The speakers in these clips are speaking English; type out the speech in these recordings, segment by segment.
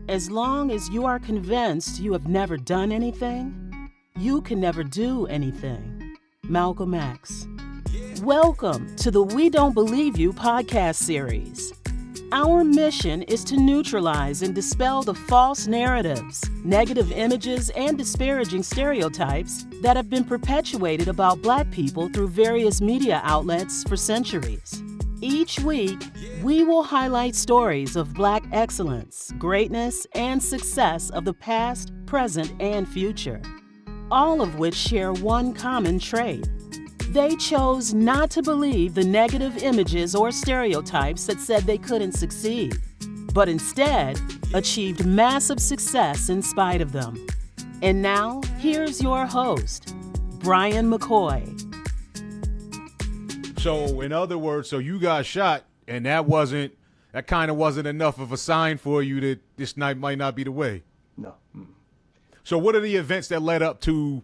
As long as you are convinced you have never done anything, you can never do anything. Malcolm X. Welcome to the We Don't Believe You podcast series. Our mission is to neutralize and dispel the false narratives, negative images, and disparaging stereotypes that have been perpetuated about Black people through various media outlets for centuries. Each week, we will highlight stories of Black excellence, greatness, and success of the past, present, and future, all of which share one common trait. They chose not to believe the negative images or stereotypes that said they couldn't succeed, but instead achieved massive success in spite of them. And now, here's your host, Brian McCoy. So, in other words, so you got shot, and that kind of wasn't enough of a sign for you that this night might not be the way. No. So, what are the events that led up to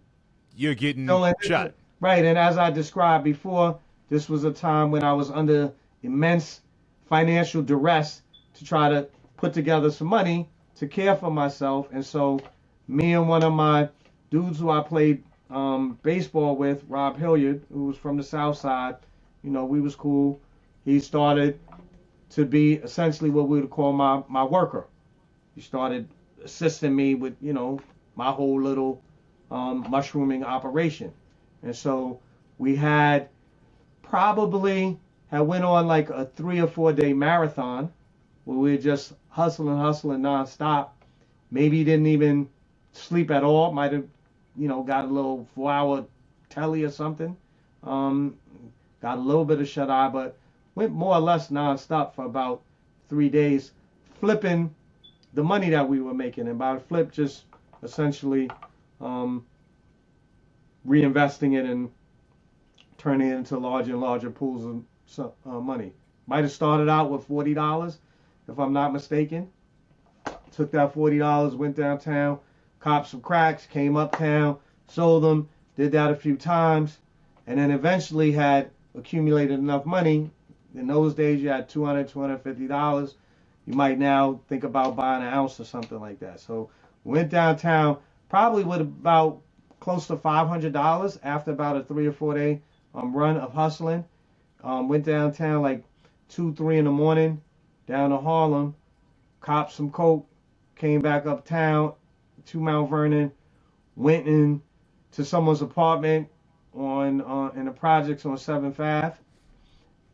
you getting shot? Right, and as I described before, this was a time when I was under immense financial duress to try to put together some money to care for myself. And so me and one of my dudes who I played baseball with, Rob Hilliard, who was from the South Side, we was cool. He started to be essentially what we would call my worker. He started assisting me with, my whole little mushrooming operation. And so we had went on like a 3 or 4 day marathon where we were just hustling nonstop. Maybe didn't even sleep at all. Might have, got a little 4-hour telly or something. Got a little bit of shut eye, but went more or less nonstop for about 3 days, flipping the money that we were making. And by flip, just essentially reinvesting it and turning it into larger and larger pools of money. Might have started out with $40, if I'm not mistaken. Took that $40, went downtown, copped some cracks, came uptown, sold them, did that a few times, and then eventually had accumulated enough money. In those days, you had $200, $250. You might now think about buying an ounce or something like that. So went downtown, probably with about close to $500 after about a 3 or 4 day run of hustling. Went downtown like 2, 3 in the morning, down to Harlem, copped some coke, came back uptown to Mount Vernon, went in to someone's apartment in the projects on 7th Ave,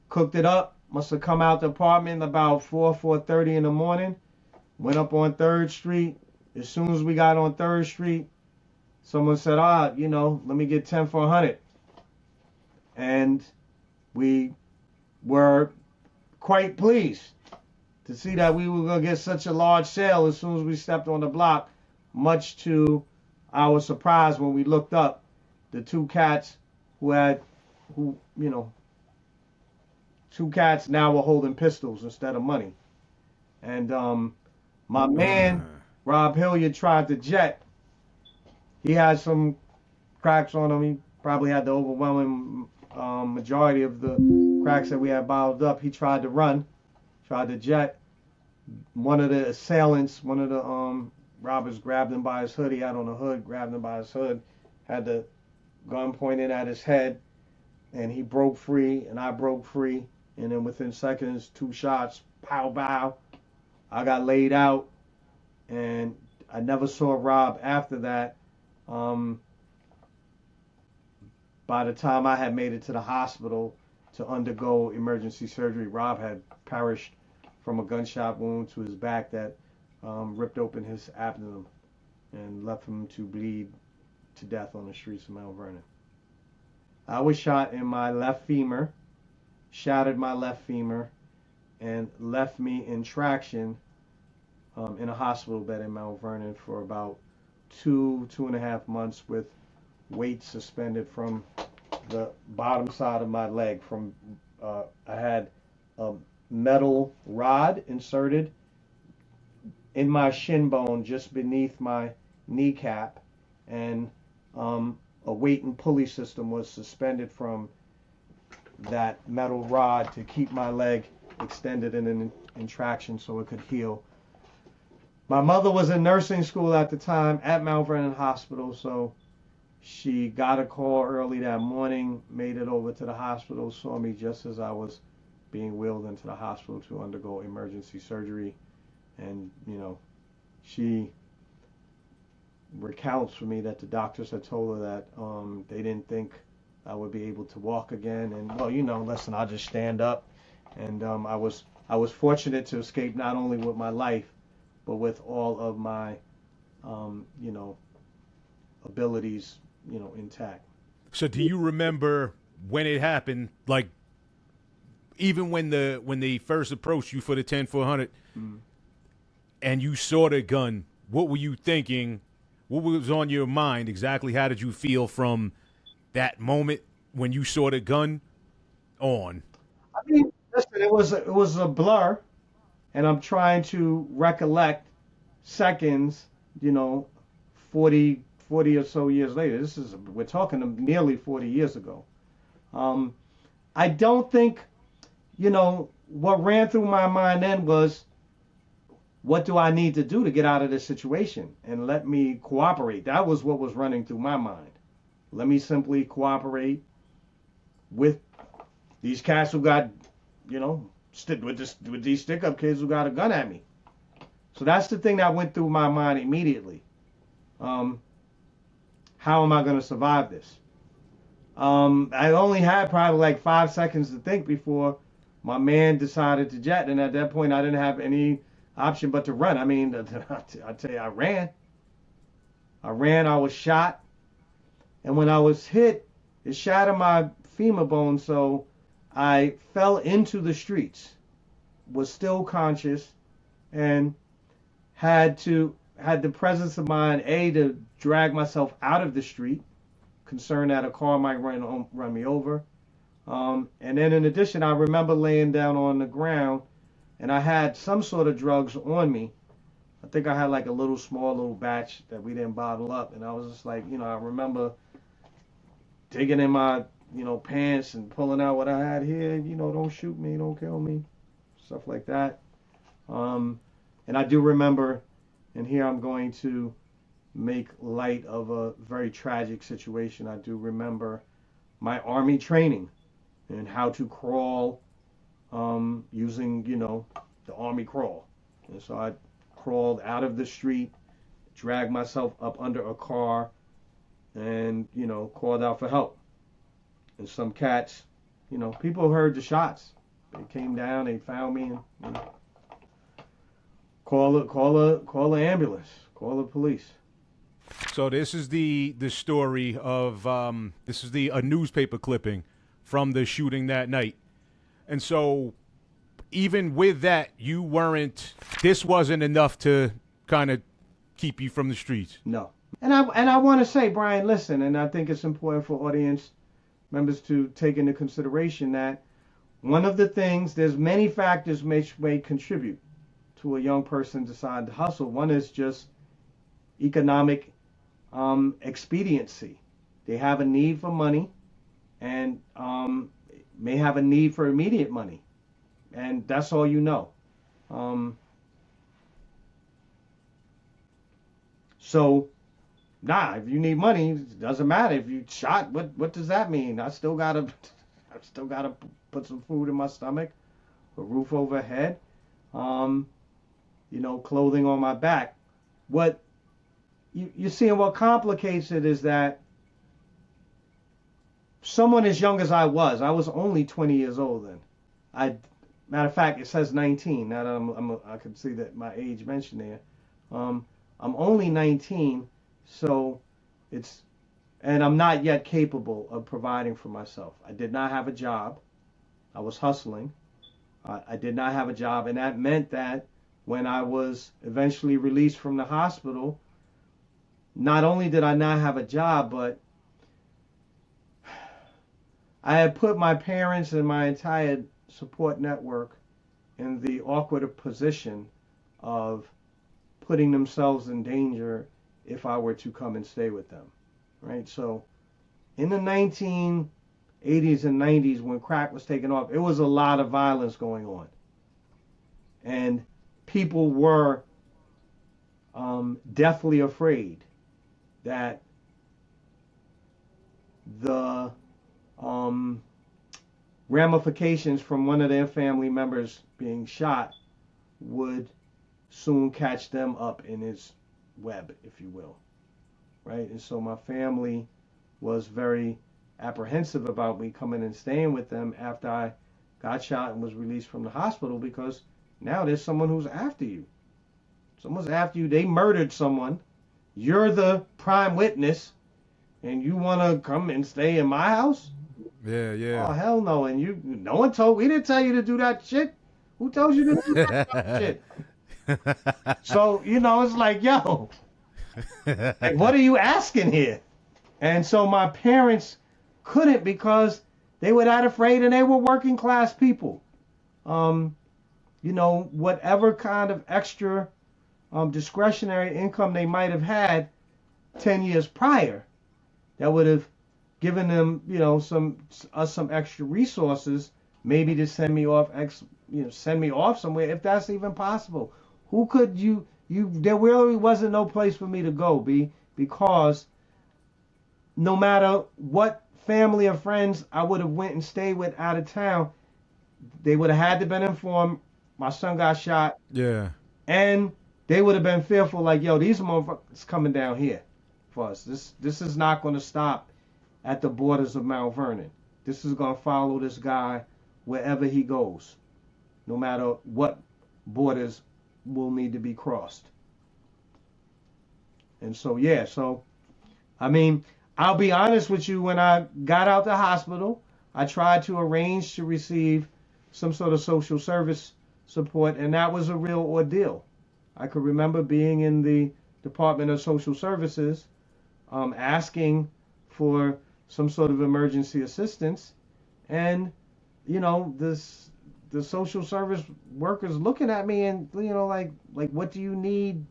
cooked it up, must have come out the apartment about 4:30 in the morning, went up on 3rd Street. As soon as we got on 3rd Street, someone said, let me get 10 for 100. And we were quite pleased to see that we were going to get such a large sale as soon as we stepped on the block, much to our surprise when we looked up. The two cats now were holding pistols instead of money. And my man, Rob Hilliard, tried to jet. He had some cracks on him. He probably had the overwhelming majority of the cracks that we had bottled up. He tried to run, tried to jet. One of the assailants, one of the robbers grabbed him by his hood. He had on a hood, grabbed him by his hood, had the gun pointed at his head, and he broke free, and I broke free. And then within seconds, 2 shots, pow, pow. I got laid out, and I never saw Rob after that. By the time I had made it to the hospital to undergo emergency surgery, Rob had perished from a gunshot wound to his back that ripped open his abdomen and left him to bleed to death on the streets of Mount Vernon. I was shot in my left femur, shattered my left femur, and left me in traction in a hospital bed in Mount Vernon for about 2.5 months with weight suspended from the bottom side of my leg. I had a metal rod inserted in my shin bone just beneath my kneecap, and a weight and pulley system was suspended from that metal rod to keep my leg extended and in traction so it could heal. My mother was in nursing school at the time at Mount Vernon Hospital, so she got a call early that morning, made it over to the hospital, saw me just as I was being wheeled into the hospital to undergo emergency surgery. And, she recounts for me that the doctors had told her that they didn't think I would be able to walk again. And, well, listen, I'll just stand up. And I was fortunate to escape not only with my life, but with all of my, abilities, intact. So do you remember when it happened? Like, even when they first approached you for the 10-400, and you saw the gun, what were you thinking? What was on your mind exactly? How did you feel from that moment when you saw the gun on? I mean, listen, it was a blur, and I'm trying to recollect seconds, 40 or so years later. We're talking nearly 40 years ago. I don't think, what ran through my mind then was, what do I need to do to get out of this situation? And let me cooperate. That was what was running through my mind. Let me simply cooperate with these cats who got, with these stick-up kids who got a gun at me. So that's the thing that went through my mind immediately. How am I going to survive this? I only had probably like 5 seconds to think before my man decided to jet. And at that point, I didn't have any option but to run. I mean, I tell you, I ran. I was shot. And when I was hit, it shattered my femur bone. So I fell into the streets, was still conscious, and had the presence of mind, to drag myself out of the street, concerned that a car might run me over. And then in addition, I remember laying down on the ground, and I had some sort of drugs on me. I think I had like a small little batch that we didn't bottle up. And I was just like, I remember digging in my, pants and pulling out what I had here. Don't shoot me, don't kill me, stuff like that. And I do remember, and here I'm going to make light of a very tragic situation. I do remember my Army training and how to crawl using, the Army crawl. And so I crawled out of the street, dragged myself up under a car, and, called out for help. And some cats, people heard the shots. They came down, they found me, and call the ambulance, call the police. So this is the story of a newspaper clipping from the shooting that night. And so even with that, this wasn't enough to kind of keep you from the streets. No. And I want to say, Brian, listen, and I think it's important for audience members to take into consideration that one of the things, there's many factors which may contribute to a young person decide to hustle. One is just economic expediency. They have a need for money, and may have a need for immediate money, and that's all you know. So, if you need money, it doesn't matter if you shot. What does that mean? I still gotta put some food in my stomach, a roof overhead, clothing on my back. What you see, and what complicates it is that someone as young as I was only 20 years old then. Matter of fact, it says 19. Now that I can see that my age mentioned there. I'm only 19, so and I'm not yet capable of providing for myself. I did not have a job. I was hustling. I did not have a job, and that meant that when I was eventually released from the hospital, not only did I not have a job, but I had put my parents and my entire support network in the awkward position of putting themselves in danger if I were to come and stay with them, right? So in the 1980s and 90s, when crack was taking off, it was a lot of violence going on. And people were deathly afraid that the ramifications from one of their family members being shot would soon catch them up in his web, if you will, right? And so my family was very apprehensive about me coming and staying with them after I got shot and was released from the hospital, because now there's someone who's after you. Someone's after you. They murdered someone. You're the prime witness, and you want to come and stay in my house? Yeah, yeah. Oh, hell no. And we didn't tell you to do that shit. Who told you to do that shit? So, it's like, yo, like, what are you asking here? And so my parents couldn't, because they were that afraid, and they were working class people. Whatever kind of extra discretionary income they might have had 10 years prior, that would have given them, some extra resources, maybe to send me off somewhere, if that's even possible. Who could there really wasn't no place for me to go, because no matter what family or friends I would have went and stayed with out of town, they would have had to been informed my son got shot. Yeah. And they would have been fearful, like, yo, these motherfuckers coming down here for us. This is not going to stop at the borders of Mount Vernon. This is going to follow this guy wherever he goes, no matter what borders will need to be crossed. And so, yeah, I mean, I'll be honest with you, when I got out the hospital, I tried to arrange to receive some sort of social service support, and that was a real ordeal. I could remember being in the Department of Social Services, asking for some sort of emergency assistance, and the social service workers looking at me and like what do you need?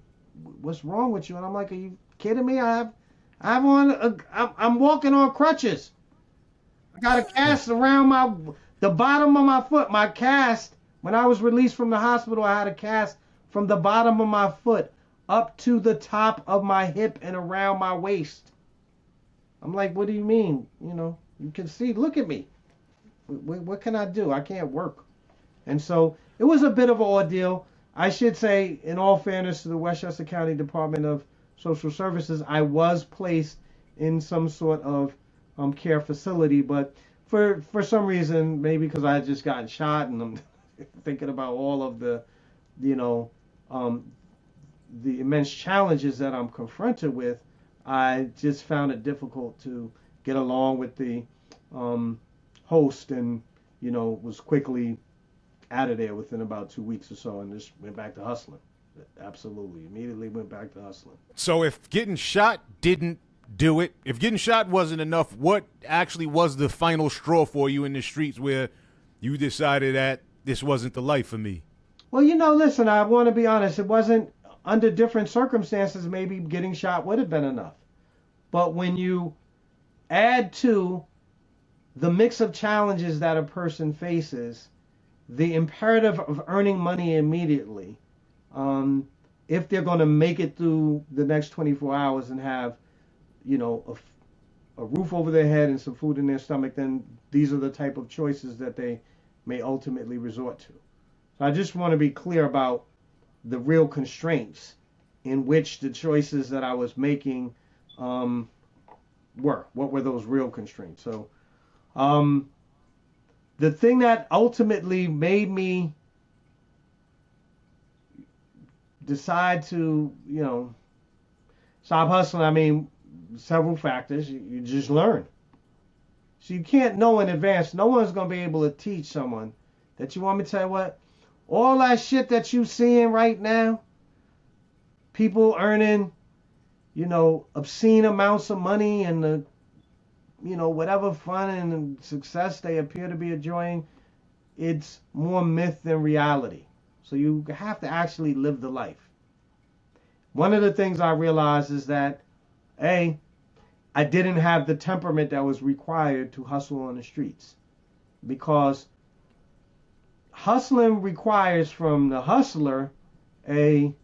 What's wrong with you? And I'm like, are you kidding me? I'm walking on crutches. I got a cast around the bottom of my foot. My cast, when I was released from the hospital, I had a cast from the bottom of my foot up to the top of my hip and around my waist. I'm like, what do you mean? You can see, look at me. What can I do? I can't work. And so it was a bit of an ordeal. I should say, in all fairness to the Westchester County Department of Social Services, I was placed in some sort of care facility, but for some reason, maybe because I had just gotten shot and I'm thinking about all of the immense challenges that I'm confronted with, I just found it difficult to get along with the host, and was quickly out of there within about 2 weeks or so, and just went back to hustling. Absolutely, immediately went back to hustling. So if getting shot didn't do it, if getting shot wasn't enough, what actually was the final straw for you in the streets where you decided that this wasn't the life for me? Well, listen, I want to be honest. It wasn't, under different circumstances, maybe getting shot would have been enough. But when you add to the mix of challenges that a person faces, the imperative of earning money immediately, if they're going to make it through the next 24 hours and have, a roof over their head and some food in their stomach, then these are the type of choices that they may ultimately resort to. So I just want to be clear about the real constraints in which the choices that I was making were. What were those real constraints? So the thing that ultimately made me decide to, stop hustling, I mean, several factors. You just learn. So you can't know in advance. No one's going to be able to teach someone that, you want me to tell you what? All that shit that you seeing right now, people earning, obscene amounts of money and the, whatever fun and success they appear to be enjoying, it's more myth than reality. So you have to actually live the life. One of the things I realized is that, I didn't have the temperament that was required to hustle on the streets, because hustling requires from the hustler a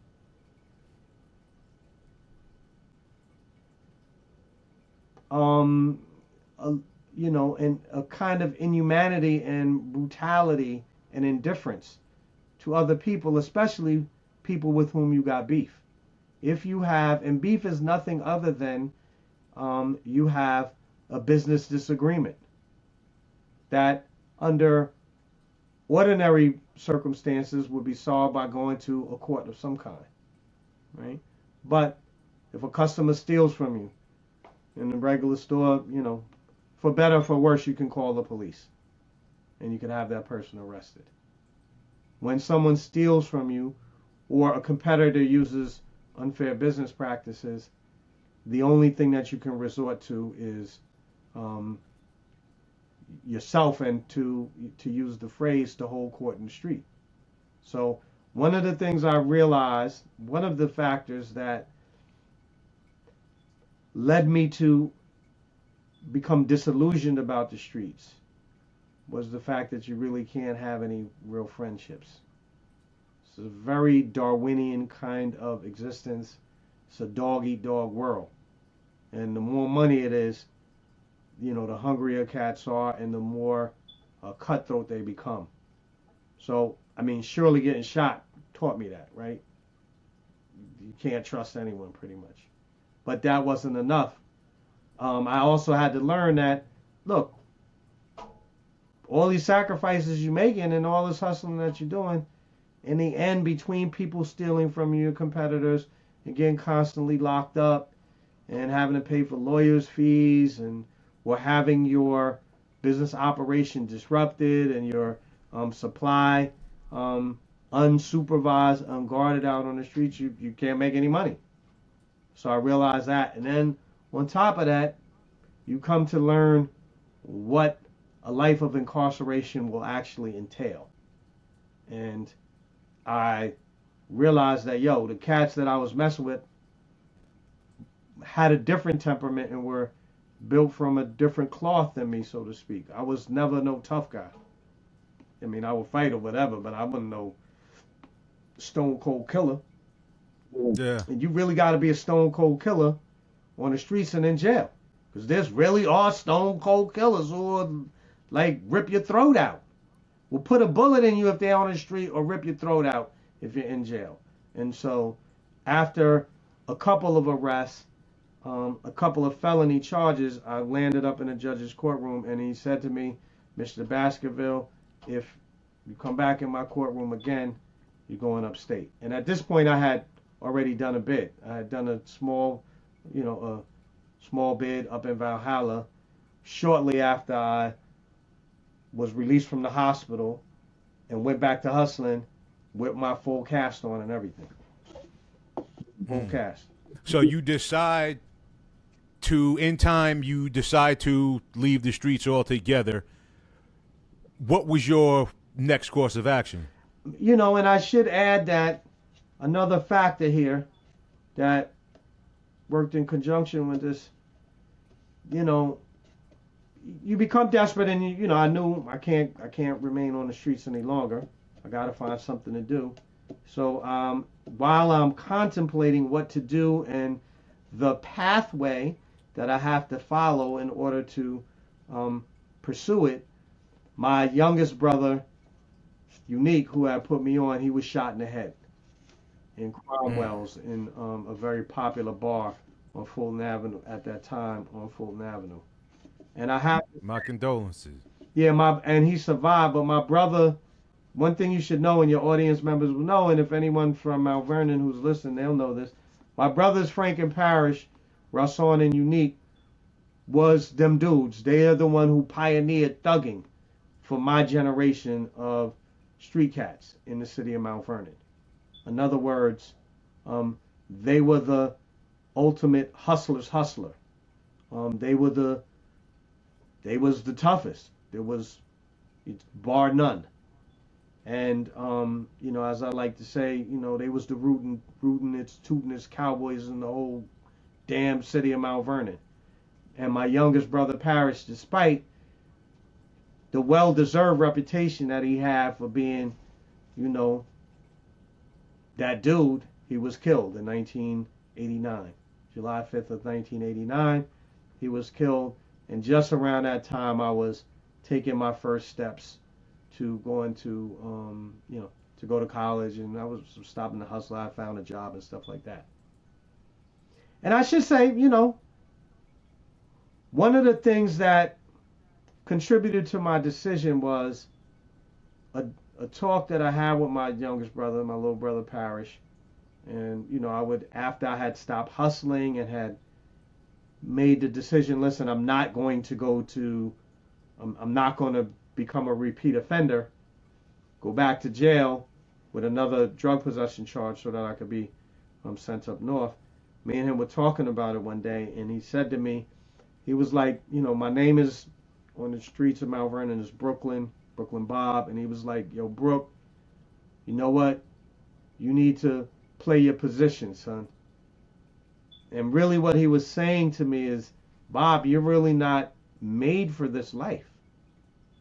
um, a, and a kind of inhumanity and brutality and indifference to other people, especially people with whom you got beef. If you have, and beef is nothing other than you have a business disagreement that under ordinary circumstances would be solved by going to a court of some kind, right? But if a customer steals from you in the regular store, for better or for worse, you can call the police and you can have that person arrested. When someone steals from you or a competitor uses unfair business practices, the only thing that you can resort to is yourself, and to use the phrase, to hold court in the street. So one of the things I realized, one of the factors that led me to become disillusioned about the streets was the fact that you really can't have any real friendships. It's a very Darwinian kind of existence. It's a dog-eat-dog world. And the more money it is, the hungrier cats are and the more cutthroat they become. So, surely getting shot taught me that, right? You can't trust anyone pretty much. But that wasn't enough. I also had to learn that, look, all these sacrifices you're making and all this hustling that you're doing, in the end, between people stealing from your competitors and getting constantly locked up and having to pay for lawyers' fees or having your business operation disrupted and your supply unsupervised, unguarded out on the streets, you can't make any money. So I realized that. And then on top of that, you come to learn what a life of incarceration will actually entail. And I realized that, the cats that I was messing with had a different temperament and were built from a different cloth than me, so to speak. I was never no tough guy. I would fight or whatever, but I wasn't no stone cold killer. Yeah. And you really got to be a stone cold killer on the streets and in jail, because there's really are stone cold killers who will rip your throat out. Will put a bullet in you if they're on the street, or rip your throat out if you're in jail. And so after a couple of arrests, a couple of felony charges, I landed up in a judge's courtroom, and he said to me, Mr. Baskerville, if you come back in my courtroom again, you're going upstate. And at this point, I had already done a bid. I had done a small bid up in Valhalla shortly after I was released from the hospital and went back to hustling with my full cast on and everything. Full cast. So you decide in time, you decide to leave the streets altogether. What was your next course of action? And I should add that another factor here that worked in conjunction with this, you become desperate, and I knew I can't remain on the streets any longer. I got to find something to do. So while I'm contemplating what to do and the pathway that I have to follow in order to pursue it, my youngest brother, Unique, who had put me on, he was shot in the head in Cromwell's in a very popular bar on Fulton Avenue at that time, on Fulton Avenue. And I have My condolences. Yeah, and he survived. But my brother, one thing you should know, and your audience members will know, and if anyone from Mount Vernon who's listening, they'll know this. My brothers Frank and Parrish, Rasson and Unique, was them dudes. They are the one who pioneered thugging for my generation of street cats in the city of Mount Vernon. In other words, they were the ultimate hustler's hustler. They was the toughest. There was bar none. And as I like to say, they was the rootin'est, tootin'est cowboys in the whole damn city of Mount Vernon. And my youngest brother Parrish, despite the well-deserved reputation that he had for being, that dude, he was killed in 1989. July 5th of 1989, he was killed. And just around that time, I was taking my first steps to going to, to go to college, and I was stopping the hustle. I found a job and stuff like that. And I should say, one of the things that contributed to my decision was a talk that I had with my youngest brother, my little brother Parrish. And, after I had stopped hustling and had made the decision, listen, I'm not going to become a repeat offender, go back to jail with another drug possession charge so that I could be sent up north. Me and him were talking about it one day, and he said to me, he was like, my name is on the streets of Mount Vernon is Brooklyn Bob, and he was like, yo, Brooke, you know what? You need to play your position, son. And really what he was saying to me is, Bob, you're really not made for this life.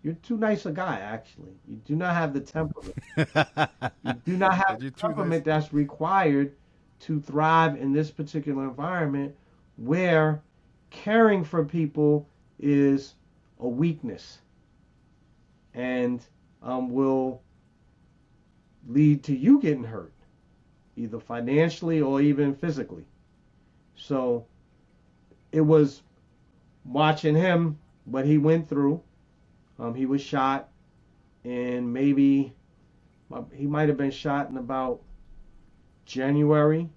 You're too nice a guy, actually. You do not have the temperament. You do not have the temperament that's required to thrive in this particular environment where caring for people is a weakness and will lead to you getting hurt, either financially or even physically. So it was watching him, what he went through. He was shot in he might have been shot in about January,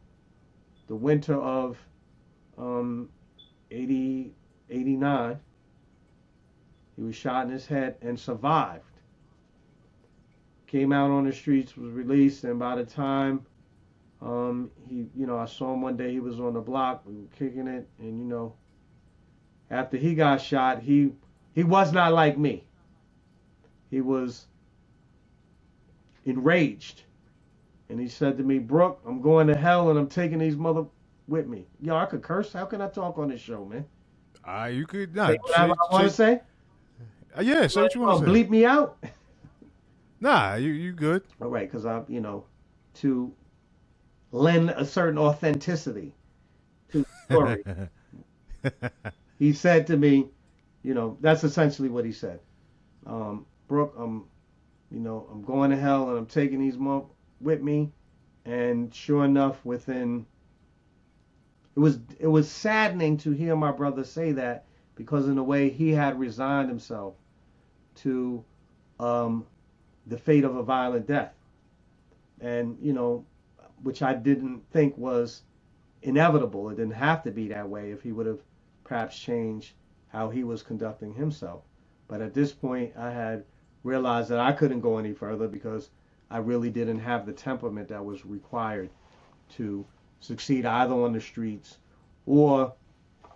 the winter of 89. He was shot in his head and survived. Came out on the streets, was released, and by the time I saw him one day, he was on the block, we were kicking it, and after he got shot, he was not like me. He was enraged. And he said to me, Brooke, I'm going to hell and I'm taking these mother with me. Yo, I could curse. How can I talk on this show, man? You could not. Say whatever I want to say? Yeah, say what you want to say. Bleep me out? Nah, you good. All right, because to lend a certain authenticity to the story. He said to me, that's essentially what he said. Brooke, I'm going to hell and I'm taking these months with me. And sure enough, it was saddening to hear my brother say that, because in a way he had resigned himself to the fate of a violent death. And, which I didn't think was inevitable. It didn't have to be that way if he would have perhaps changed how he was conducting himself. But at this point, I had realized that I couldn't go any further because I really didn't have the temperament that was required to succeed either on the streets or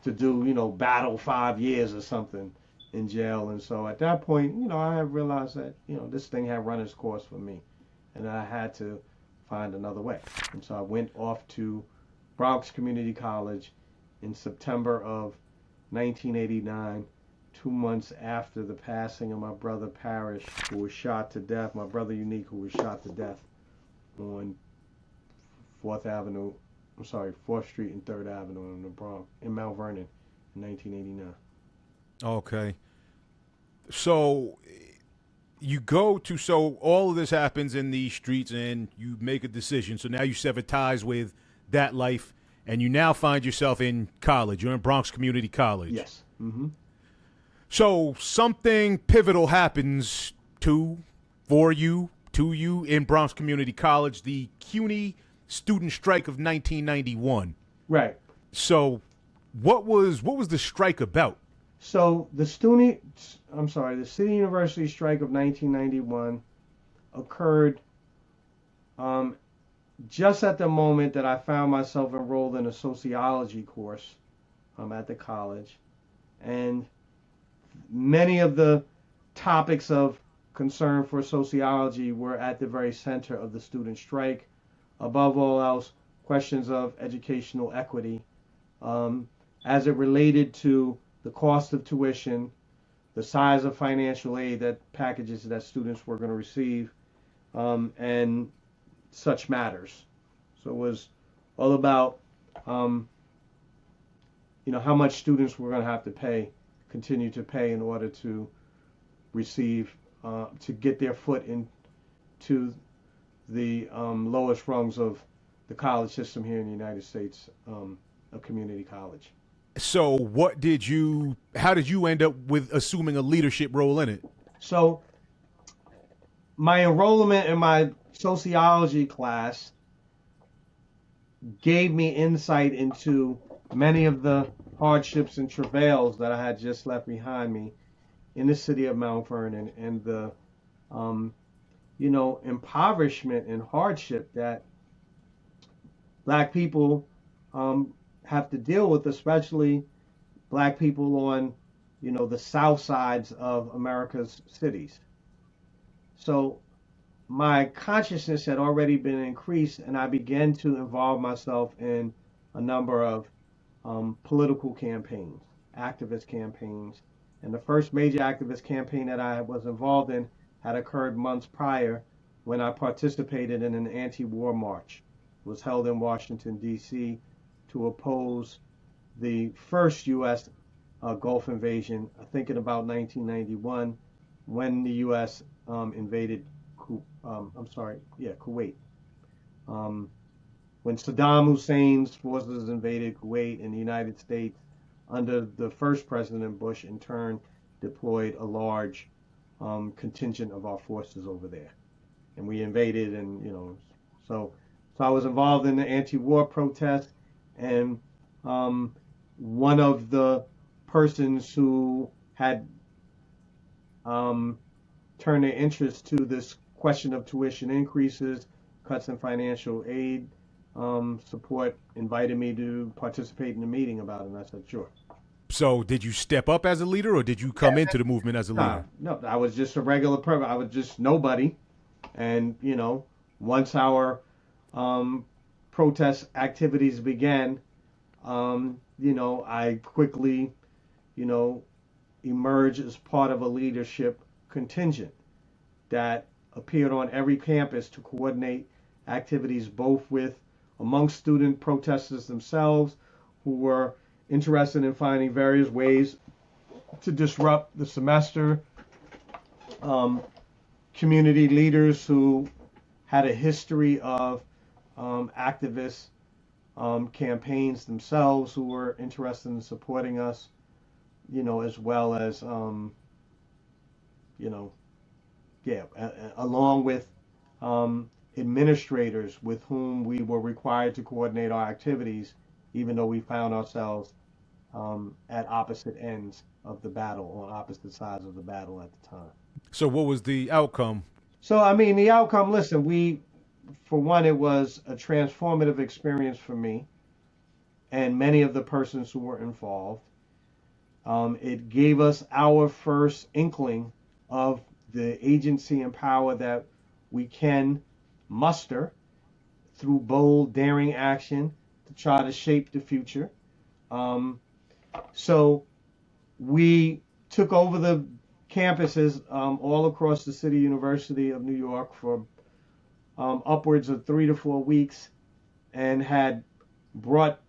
to do, battle 5 years or something in jail. And so at that point, I had realized that, this thing had run its course for me and I had to find another way. And so I went off to Bronx Community College in September of 1989, 2 months after the passing of my brother Parrish, who was shot to death, my brother Unique, who was shot to death on 4th Street and 3rd Avenue in the Bronx, in Mount Vernon in 1989. Okay. So so all of this happens in these streets and you make a decision. So now you sever ties with that life and you now find yourself in college. You're in Bronx Community College. Yes. Mm-hmm. So something pivotal happens to you in Bronx Community College, the CUNY student strike of 1991. Right. So what was the strike about? So the City University strike of 1991 occurred just at the moment that I found myself enrolled in a sociology course at the college. And many of the topics of concern for sociology were at the very center of the student strike. Above all else, questions of educational equity as it related to the cost of tuition, the size of financial aid packages that students were going to receive, and such matters. So it was all about, how much students were going to have to continue to pay in order to receive, to get their foot into the lowest rungs of the college system here in the United States, a community college. So how did you end up with assuming a leadership role in it? So my enrollment in my sociology class gave me insight into many of the hardships and travails that I had just left behind me in the city of Mount Vernon, and the impoverishment and hardship that Black people have to deal with, especially Black people on the south sides of America's cities. So my consciousness had already been increased, and I began to involve myself in a number of political campaigns, activist campaigns. And the first major activist campaign that I was involved in had occurred months prior, when I participated in an anti-war march. It was held in Washington, D.C. to oppose the first U.S. Gulf invasion, I think in about 1991, when the U.S. invaded Kuwait. When Saddam Hussein's forces invaded Kuwait, and the United States, under the first President Bush, in turn deployed a large contingent of our forces over there, and we invaded, and so I was involved in the anti-war protest, and one of the persons who had turned their interest to this question of tuition increases, cuts in financial aid support, invited me to participate in a meeting about it, and I said, sure. So did you step up as a leader, or did you come into the movement as a leader? No, I was just a regular person. I was just nobody. And, once our protest activities began, I quickly, emerged as part of a leadership contingent that appeared on every campus to coordinate activities, both among student protesters themselves, who were interested in finding various ways to disrupt the semester, community leaders who had a history of activist campaigns themselves, who were interested in supporting us, as well as, along with administrators with whom we were required to coordinate our activities, even though we found ourselves at opposite ends of the battle, on opposite sides of the battle at the time. So what was the outcome? So, the outcome, listen, for one, it was a transformative experience for me and many of the persons who were involved. It gave us our first inkling of the agency and power that we can muster through bold, daring action to try to shape the future. So we took over the campuses all across the City University of New York for upwards of 3 to 4 weeks, and had brought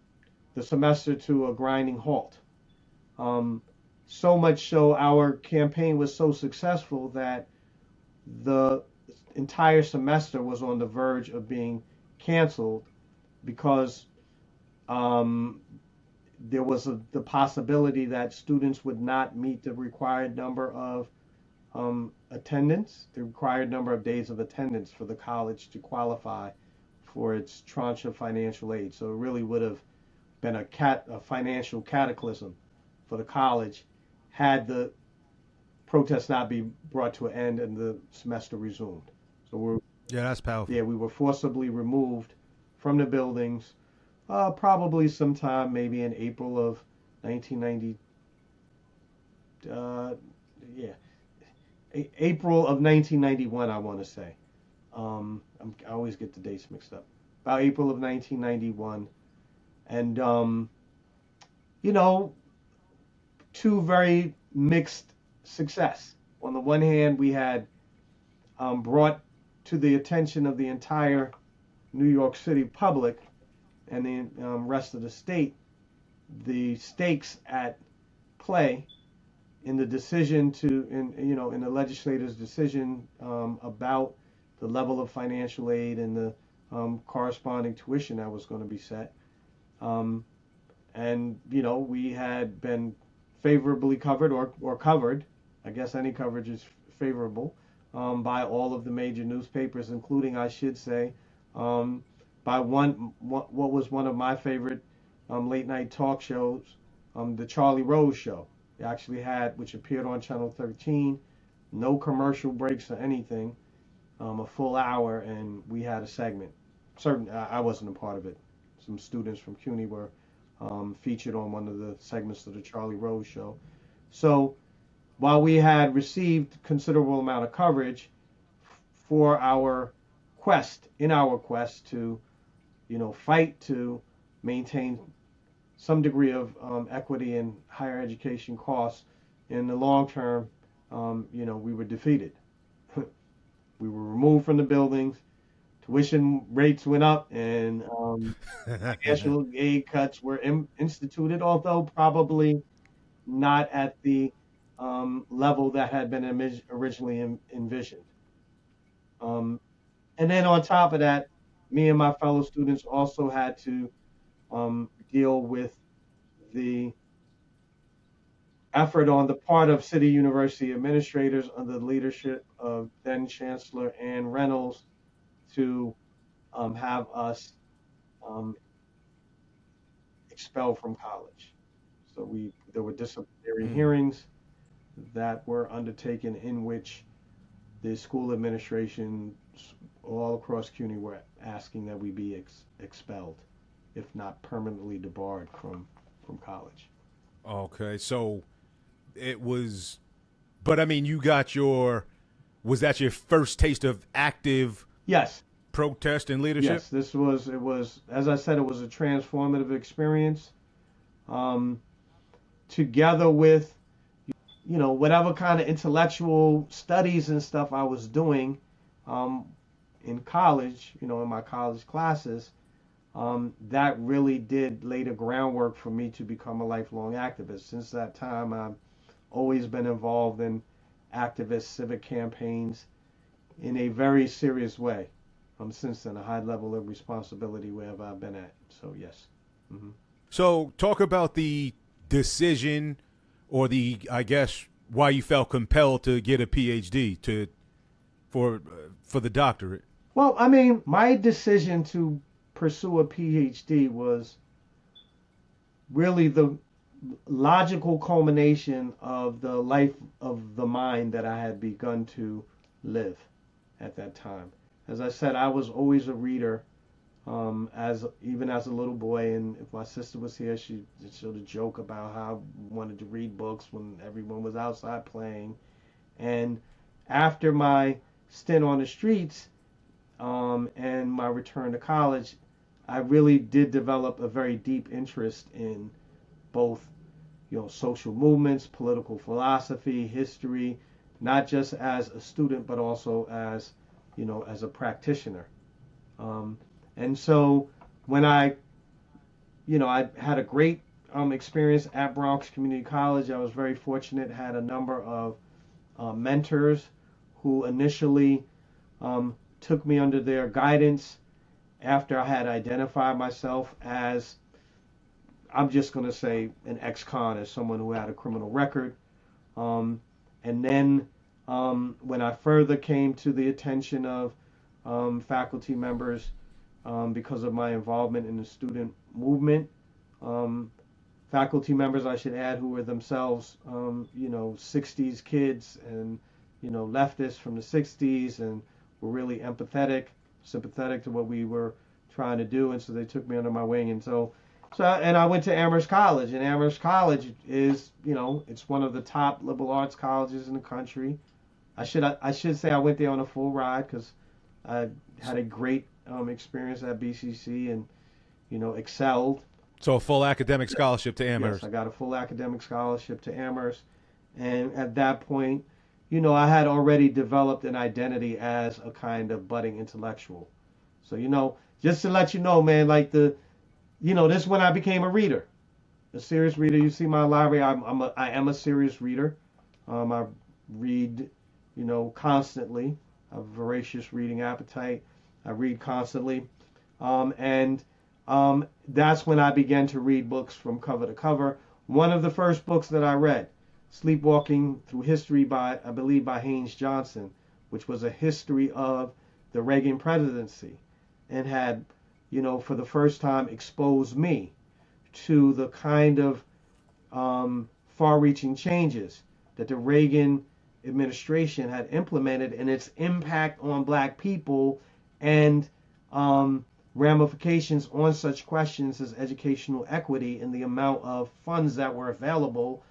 the semester to a grinding halt. So much so, our campaign was so successful that the entire semester was on the verge of being canceled, because there was the possibility that students would not meet the required number of attendance, the required number of days of attendance for the college to qualify for its tranche of financial aid. So it really would have been a financial cataclysm for the college had the protest not be brought to an end and the semester resumed. So that's powerful. we were forcibly removed from the buildings, probably sometime maybe in April of 1990. April of 1991, I want to say. I always get the dates mixed up. About April of 1991. And, two very mixed success. On the one hand, we had brought to the attention of the entire New York City public and the rest of the state, the stakes at play in the decision in the legislator's decision about the level of financial aid and the corresponding tuition that was going to be set. And, we had been favorably covered or covered, I guess any coverage is favorable, by all of the major newspapers, including, I should say, by what was one of my favorite late night talk shows, the Charlie Rose Show. They actually had, which appeared on Channel 13, no commercial breaks or anything, a full hour, and we had a segment. I wasn't a part of it. Some students from CUNY were featured on one of the segments of the Charlie Rose Show. So while we had received considerable amount of coverage for our quest to, fight to maintain some degree of equity in higher education costs, in the long term, we were defeated. We were removed from the buildings. Tuition rates went up, and financial aid cuts were instituted, although probably not at the level that had been originally envisioned. And then on top of that, me and my fellow students also had to deal with the effort on the part of City University administrators under the leadership of then Chancellor Ann Reynolds to have us expelled from college. So there were disciplinary hearings that were undertaken in which the school administration all across CUNY were asking that we be expelled, if not permanently debarred from college. Okay, so it was, but I mean, was that your first taste of active Yes. protest and leadership? Yes, it was, as I said, it was a transformative experience. Together with, whatever kind of intellectual studies and stuff I was doing in college, in my college classes, that really did lay the groundwork for me to become a lifelong activist. Since that time, I've always been involved in activist civic campaigns in a very serious way. Since then, a high level of responsibility wherever I've been at. So, yes. Mm-hmm. So talk about the decision, or I guess, why you felt compelled to get a PhD for the doctorate. Well, I mean, my decision to pursue a PhD was really the logical culmination of the life of the mind that I had begun to live at that time. As I said, I was always a reader, even as a little boy. And if my sister was here, she'd sort of joke about how I wanted to read books when everyone was outside playing. And after my stint on the streets and my return to college, I really did develop a very deep interest in both, social movements, political philosophy, history, not just as a student, but also as a practitioner. And so when I had a great experience at Bronx Community College. I was very fortunate, had a number of mentors who initially took me under their guidance after I had identified myself as, I'm just going to say, an ex-con, as someone who had a criminal record. And then when I further came to the attention of faculty members because of my involvement in the student movement, faculty members, I should add, who were themselves, 60s kids and, leftists from the 60s, and were really sympathetic to what we were trying to do. And so they took me under my wing. And and I went to Amherst College, and Amherst College is, it's one of the top liberal arts colleges in the country. I should say I went there on a full ride because I had a great experience at BCC and, excelled. So a full academic scholarship to Amherst. Yes, I got a full academic scholarship to Amherst. And at that point, I had already developed an identity as a kind of budding intellectual. So, just to let you know, man, like this is when I became a reader. a serious reader. You see my library. I am a serious reader. I read, constantly. I have a voracious reading appetite. I read constantly, and that's when I began to read books from cover to cover. One of the first books that I read, Sleepwalking Through History I believe by Haynes Johnson, which was a history of the Reagan presidency, and had, for the first time exposed me to the kind of far-reaching changes that the Reagan administration had implemented and its impact on black people and ramifications on such questions as educational equity and the amount of funds that were available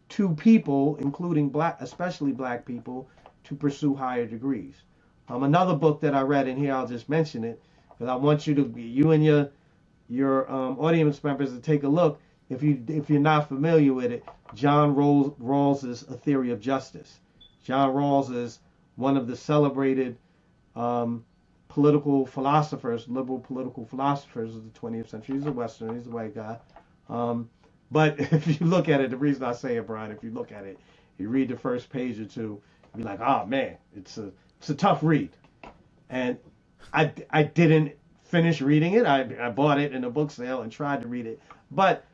to people, including black, especially black people, to pursue higher degrees. Another book that I read, and here I'll just mention it, because I want you and your audience members to take a look. If you're not familiar with it, John Rawls's A Theory of Justice. John Rawls is one of the celebrated political philosophers, liberal political philosophers of the 20th century. He's a Westerner. He's a white guy. But if you look at it, the reason I say it, Brian, if you look at it, you read the first page or two, you'll be like, oh man, it's a tough read. And I didn't finish reading it. I bought it in a book sale and tried to read it. But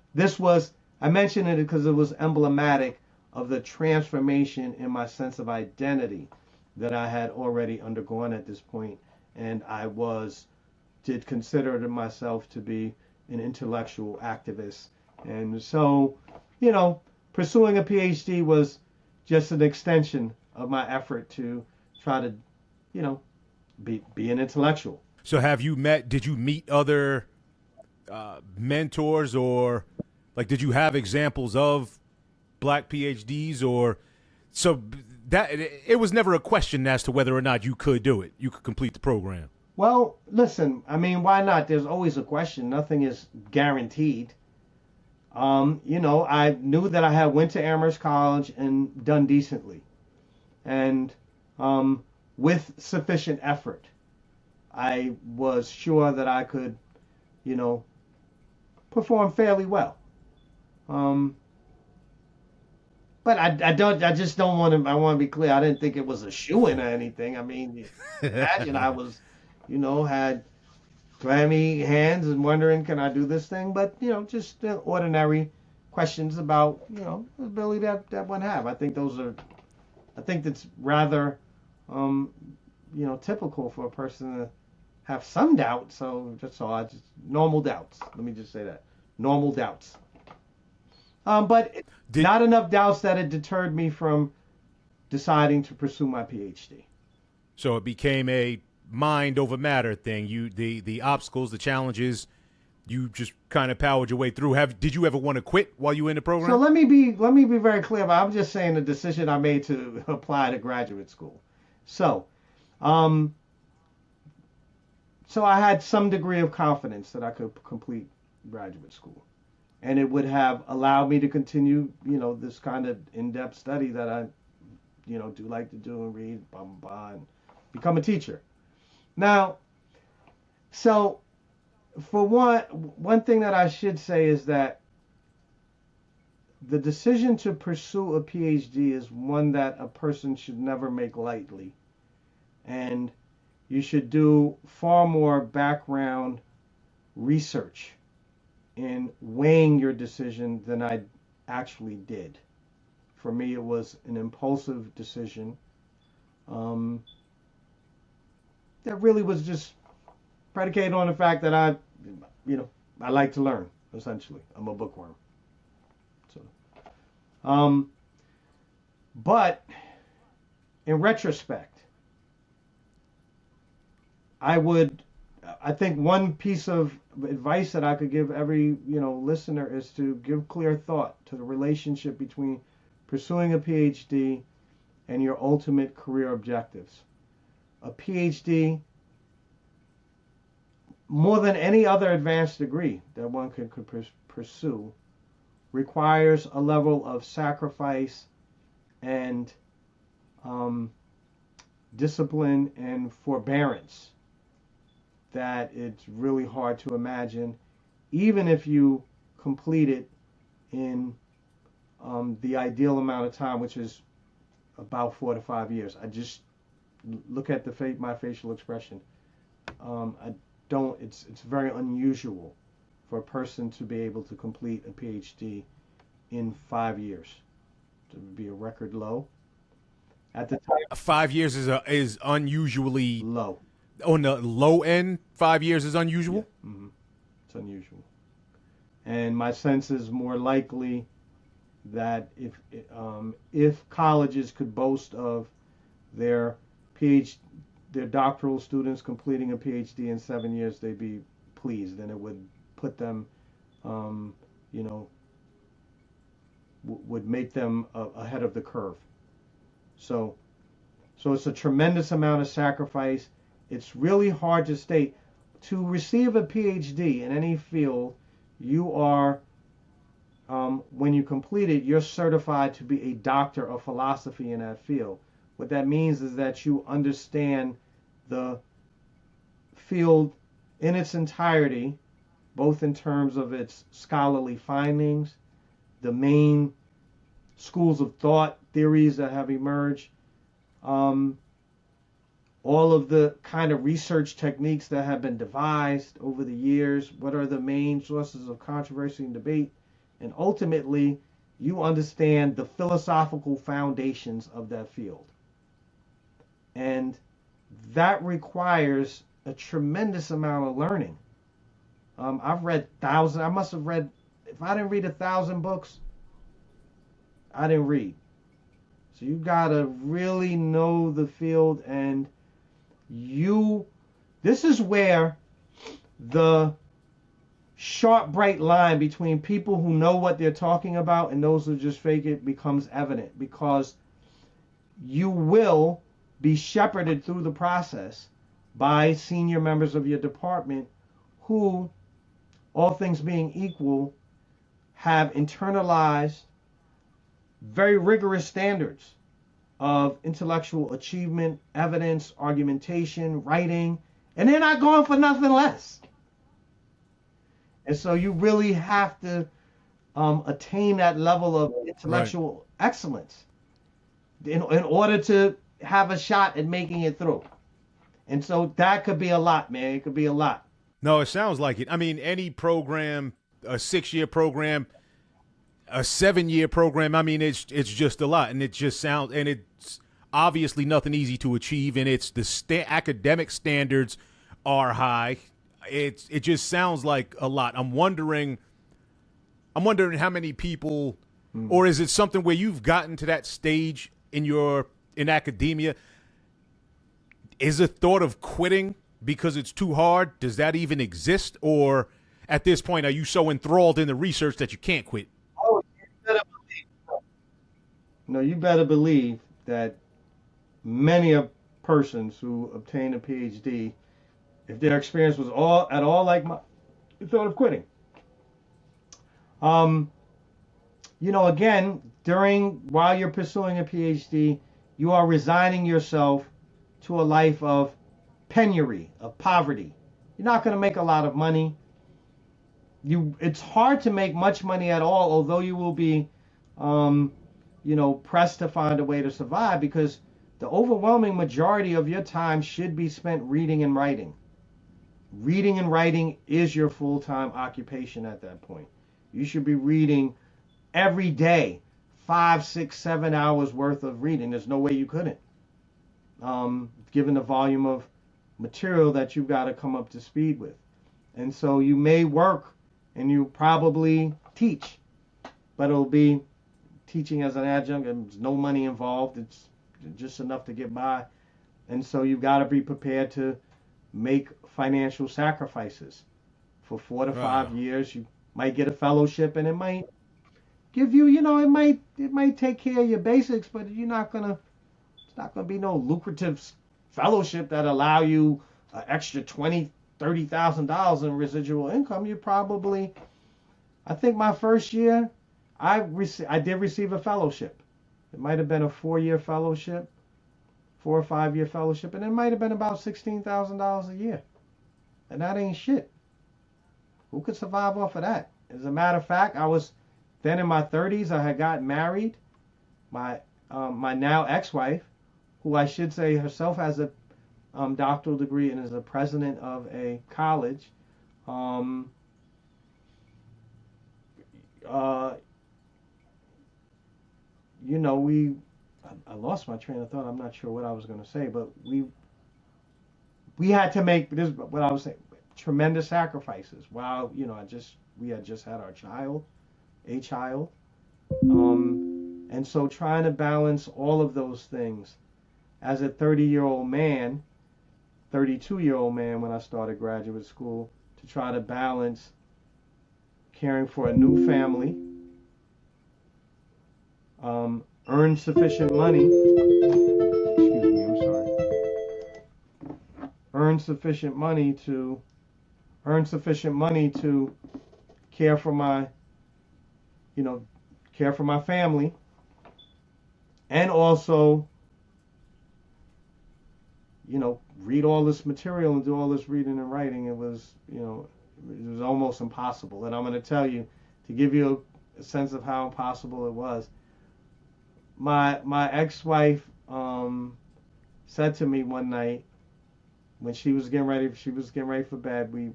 I mentioned it because it was emblematic of the transformation in my sense of identity that I had already undergone at this point. And I did consider myself to be an intellectual activist. And so, pursuing a PhD was just an extension of my effort to try to, be an intellectual. So did you meet other mentors, or did you have examples of black PhDs, or so that it was never a question as to whether or not you could do it. You could complete the program. Well, listen, I mean, why not? There's always a question. Nothing is guaranteed. I knew that I had went to Amherst College and done decently. And with sufficient effort, I was sure that I could, perform fairly well. But I want to be clear. I didn't think it was a shoo-in or anything. I mean, imagine I was, had clammy hands and wondering, can I do this thing? But, just ordinary questions about, the ability that one have. I think that's rather, typical for a person to have some doubt. So normal doubts. Let me just say that. Normal doubts. But not enough doubts that it deterred me from deciding to pursue my PhD. So it became a mind over matter thing. The obstacles, the challenges, you just kind of powered your way through. Did you ever want to quit while you were in the program? So let me be very clear. I'm just saying the decision I made to apply to graduate school. So, so I had some degree of confidence that I could complete graduate school, and it would have allowed me to continue, this kind of in-depth study that I, do like to do and read, and become a teacher. Now, so for one thing that I should say is that the decision to pursue a PhD is one that a person should never make lightly. And you should do far more background research in weighing your decision than I actually did. For me, it was an impulsive decision that really was just predicated on the fact that I like to learn, essentially. I'm a bookworm. So, but in retrospect, I think one piece of advice that I could give every, listener is to give clear thought to the relationship between pursuing a PhD and your ultimate career objectives. A PhD, more than any other advanced degree that one could pursue, requires a level of sacrifice and discipline and forbearance that it's really hard to imagine, even if you complete it in the ideal amount of time, which is about 4 to 5 years. I just look at my facial expression. I don't. It's very unusual for a person to be able to complete a PhD in 5 years. It would be a record low. At the time, 5 years is unusually low. on the low end. 5 years is unusual. Yeah. It's unusual. And my sense is more likely that if colleges could boast of their their doctoral students completing a PhD in 7 years, they'd be pleased, and it would put them, would make them ahead of the curve. So it's a tremendous amount of sacrifice. It's really hard to state. To receive a PhD in any field, you are, when you complete it, you're certified to be a doctor of philosophy in that field. What that means is that you understand the field in its entirety, both in terms of its scholarly findings, the main schools of thought, theories that have emerged, all of the kind of research techniques that have been devised over the years, what are the main sources of controversy and debate, and ultimately you understand the philosophical foundations of that field. And that requires a tremendous amount of learning. I've read thousands. I must have read, if I didn't read 1,000 books, I didn't read. So you gotta really know the field, and this is where the sharp, bright line between people who know what they're talking about and those who just fake it becomes evident, because you will be shepherded through the process by senior members of your department who, all things being equal, have internalized very rigorous standards of intellectual achievement, evidence, argumentation, writing, and they're not going for nothing less. And so you really have to attain that level of intellectual excellence in order to have a shot at making it through. And so that could be a lot, man. It could be a lot. No, it sounds like it. I mean, any program, a 6-year program, a 7-year program, I mean, it's just a lot. And it just sounds, and it's obviously nothing easy to achieve. And it's the academic standards are high. It just sounds like a lot. I'm wondering how many people, or is it something where you've gotten to that stage in academia? Is a thought of quitting because it's too hard? Does that even exist? Or at this point, are you so enthralled in the research that you can't quit? Oh, you better believe. No, you better believe that many of persons who obtain a PhD, if their experience was at all like mine, thought of quitting. Again, while you're pursuing a PhD, you are resigning yourself to a life of penury, of poverty. You're not going to make a lot of money. It's hard to make much money at all, although you will be, pressed to find a way to survive, because the overwhelming majority of your time should be spent reading and writing. Reading and writing is your full-time occupation at that point. You should be reading every day, 5, 6, 7 hours worth of reading. There's no way you couldn't, given the volume of material that you've got to come up to speed with. And so you may work and you probably teach, but it'll be teaching as an adjunct, and there's no money involved. It's just enough to get by. And so you've got to be prepared to make financial sacrifices. For 4 to 5 years, you might get a fellowship, and it might give you, it might take care of your basics, but it's not gonna be no lucrative fellowship that allow you an extra $20,000-$30,000 in residual income. You probably, I think my first year, I did receive a fellowship. It might have been a 4-year fellowship, 4 or 5-year fellowship, and it might have been about $16,000 a year. And that ain't shit. Who could survive off of that? As a matter of fact, I was Then in my 30s, I had gotten married. My now ex-wife, who I should say herself has a doctoral degree and is a president of a college. You know, I lost my train of thought. I'm not sure what I was going to say, but we had to make this, what I was saying, tremendous sacrifices. While, you know, we had just had a child, and so trying to balance all of those things as a 32-year-old man when I started graduate school, to try to balance caring for a new family, earn sufficient money, excuse me, I'm sorry, earn sufficient money to care for my, care for my family, and also, read all this material and do all this reading and writing. It was almost impossible. And I'm going to tell you, to give you a sense of how impossible it was, my ex-wife said to me one night when she was getting ready for bed, and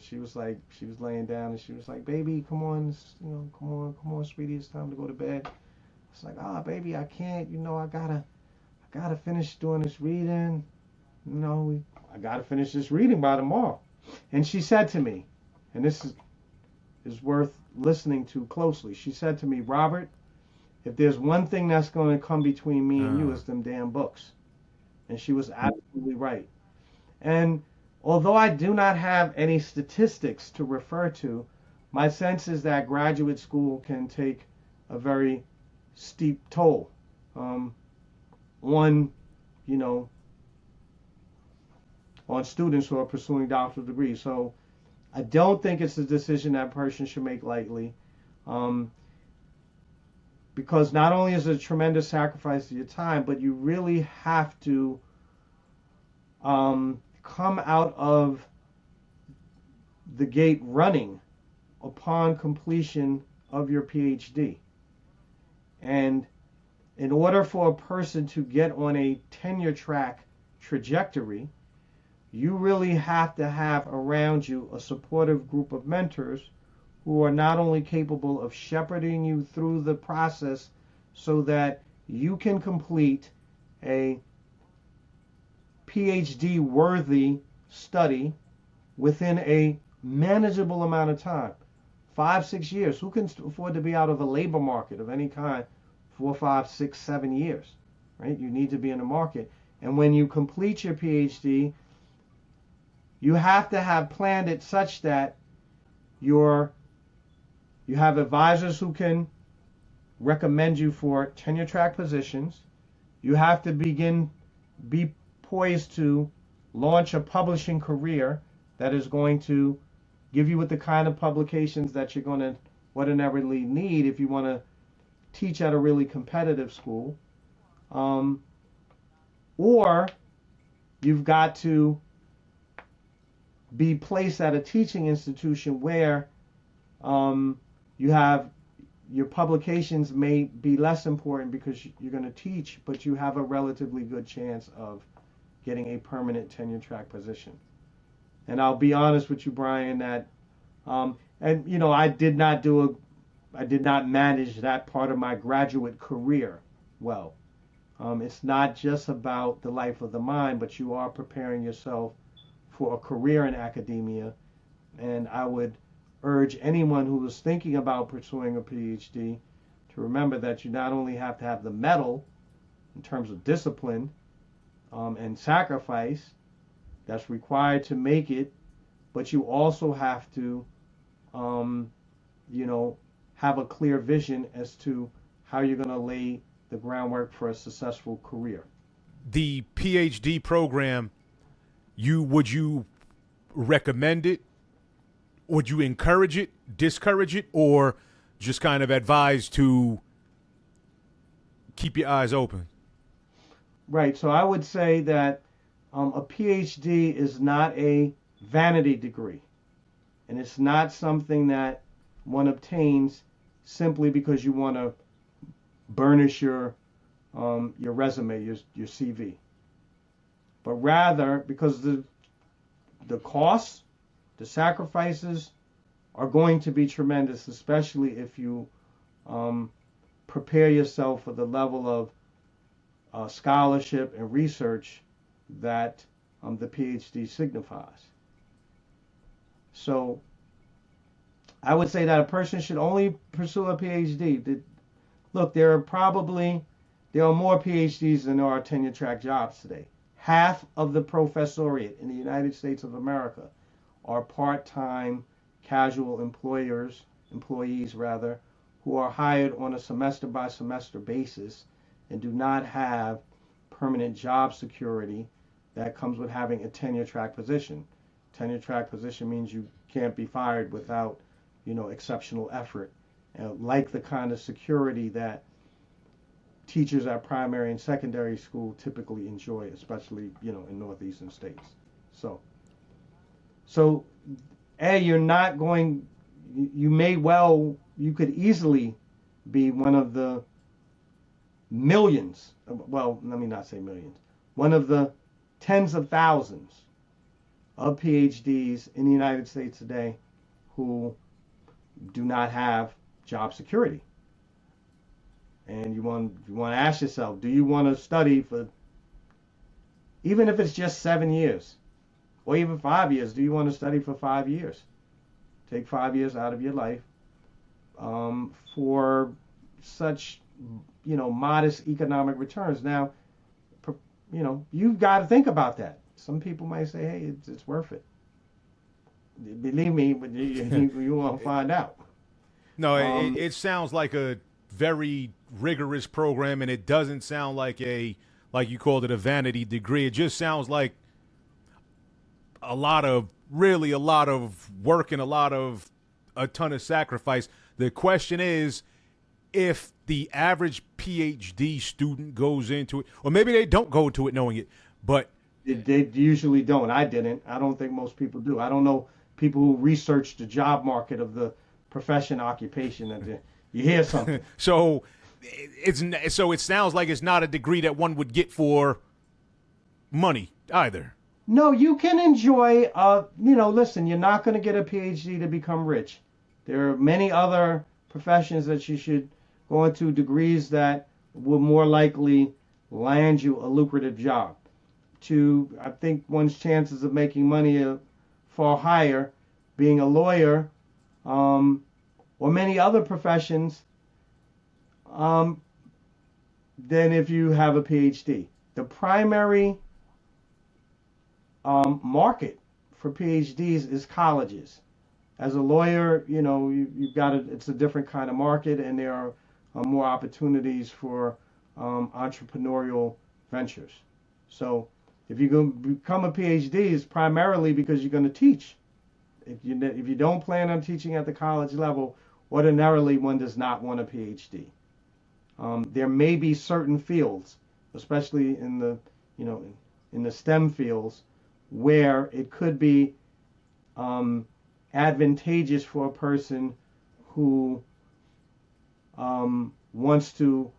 she was laying down and she was like, "Baby, come on, come on, sweetie, it's time to go to bed." It's like, baby, I can't, I gotta finish doing this reading. I gotta finish this reading by tomorrow. And she said to me, and this is worth listening to closely. She said to me, "Robert, if there's one thing that's going to come between me and you, it's them damn books." And she was absolutely right. And although I do not have any statistics to refer to, my sense is that graduate school can take a very steep toll on students who are pursuing doctoral degrees. So I don't think it's a decision that person should make lightly, because not only is it a tremendous sacrifice of your time, but you really have to come out of the gate running upon completion of your PhD. And in order for a person to get on a tenure track trajectory, you really have to have around you a supportive group of mentors who are not only capable of shepherding you through the process so that you can complete a PhD worthy study within a manageable amount of time. 5-6 years. Who can afford to be out of the labor market of any kind 4, 5, 6, 7 years, right? You need to be in the market. And when you complete your PhD, you have to have planned it such that you have advisors who can recommend you for tenure track positions. You have to be poised to launch a publishing career that is going to give you with the kind of publications that you're going to ordinarily need if you want to teach at a really competitive school. Or you've got to be placed at a teaching institution where you have your publications may be less important because you're going to teach, but you have a relatively good chance of getting a permanent tenure track position. And I'll be honest with you, Brian, that I did not manage that part of my graduate career well. It's not just about the life of the mind, but you are preparing yourself for a career in academia. And I would urge anyone who is thinking about pursuing a PhD to remember that you not only have to have the mettle in terms of discipline and sacrifice that's required to make it, but you also have to, have a clear vision as to how you're going to lay the groundwork for a successful career. The PhD program, would you recommend it? Would you encourage it, discourage it, or just kind of advise to keep your eyes open? Right. So I would say that a PhD is not a vanity degree, and it's not something that one obtains simply because you want to burnish your resume, your CV, but rather because the costs, the sacrifices are going to be tremendous, especially if you prepare yourself for the level of scholarship and research that the PhD signifies. So I would say that a person should only pursue a PhD. Look, there are more PhDs than there are tenure track jobs today. Half of the professoriate in the United States of America are part-time casual employees, who are hired on a semester by semester basis and do not have permanent job security that comes with having a tenure track position. Tenure track position means you can't be fired without, exceptional effort, like the kind of security that teachers at primary and secondary school typically enjoy, especially, in northeastern states. So you're not going, you could easily be one of the millions, well, let me not say millions, one of the tens of thousands of PhDs in the United States today who do not have job security. And you want to ask yourself, do you want to study for, even if it's just 7 years, or even 5 years, do you want to study for 5 years? Take 5 years out of your life for such, modest economic returns. Now, you've got to think about that. Some people might say, hey, it's worth it. Believe me, but you won't find out. No, it sounds like a very rigorous program, and it doesn't sound like like you called it, a vanity degree. It just sounds like a lot of work and a ton of sacrifice. The question is, if the average PhD student goes into it, or maybe they don't go into it knowing it, but they usually don't. I didn't. I don't think most people do. I don't know people who research the job market of the profession, occupation, and you hear something. So it sounds like it's not a degree that one would get for money either. No, you can enjoy, listen, you're not going to get a PhD to become rich. There are many other professions that you should go into, degrees that will more likely land you a lucrative job. I think one's chances of making money are far higher being a lawyer or many other professions than if you have a PhD. The primary market for PhDs is colleges. As a lawyer, you've got it's a different kind of market, and there are more opportunities for entrepreneurial ventures. So if you're going to become a PhD, it's primarily because you're going to teach. If you don't plan on teaching at the college level, ordinarily one does not want a PhD. There may be certain fields, especially in the STEM fields, where it could be advantageous for a person who wants to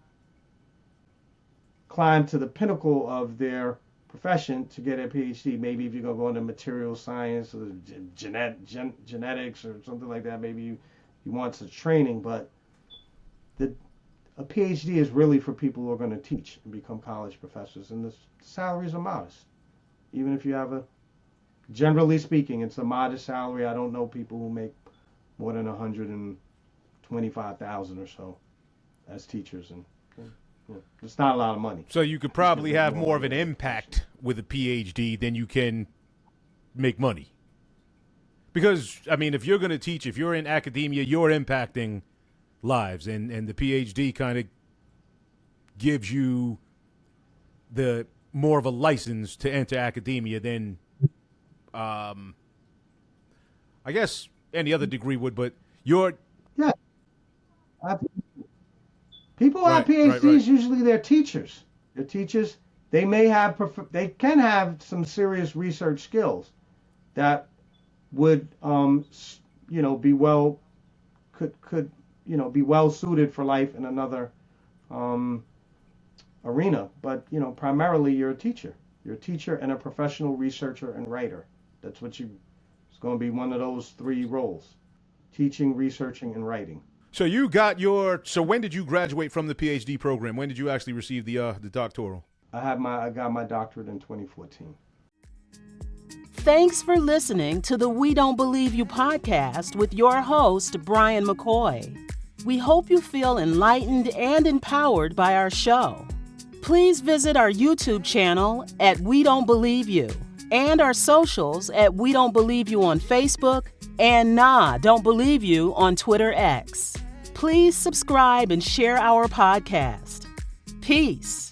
climb to the pinnacle of their profession to get a PhD. Maybe if you're going to go into material science or genetics or something like that, maybe you want some training, but a PhD is really for people who are going to teach and become college professors, and the salaries are modest. Even if you have generally speaking, it's a modest salary. I don't know people who make more than $125,000 or so as teachers, and it's not a lot of money. So you could probably have more of an impact with a PhD than you can make money. Because, I mean, if you're going to teach, if you're in academia, you're impacting lives, and the PhD kind of gives you the more of a license to enter academia than I guess any other degree would, but yeah. People who have PhDs, usually they're teachers. They're teachers. They can have some serious research skills that would, be could be well suited for life in another arena. But, primarily you're a teacher. You're a teacher and a professional researcher and writer. That's what it's going to be, one of those three roles: teaching, researching, and writing. So so when did you graduate from the PhD program? When did you actually receive the doctoral? I got my doctorate in 2014. Thanks for listening to the We Don't Believe You podcast with your host, Brian McCoy. We hope you feel enlightened and empowered by our show. Please visit our YouTube channel at We Don't Believe You and our socials at We Don't Believe You on Facebook and Nah Don't Believe You on Twitter X. Please subscribe and share our podcast. Peace.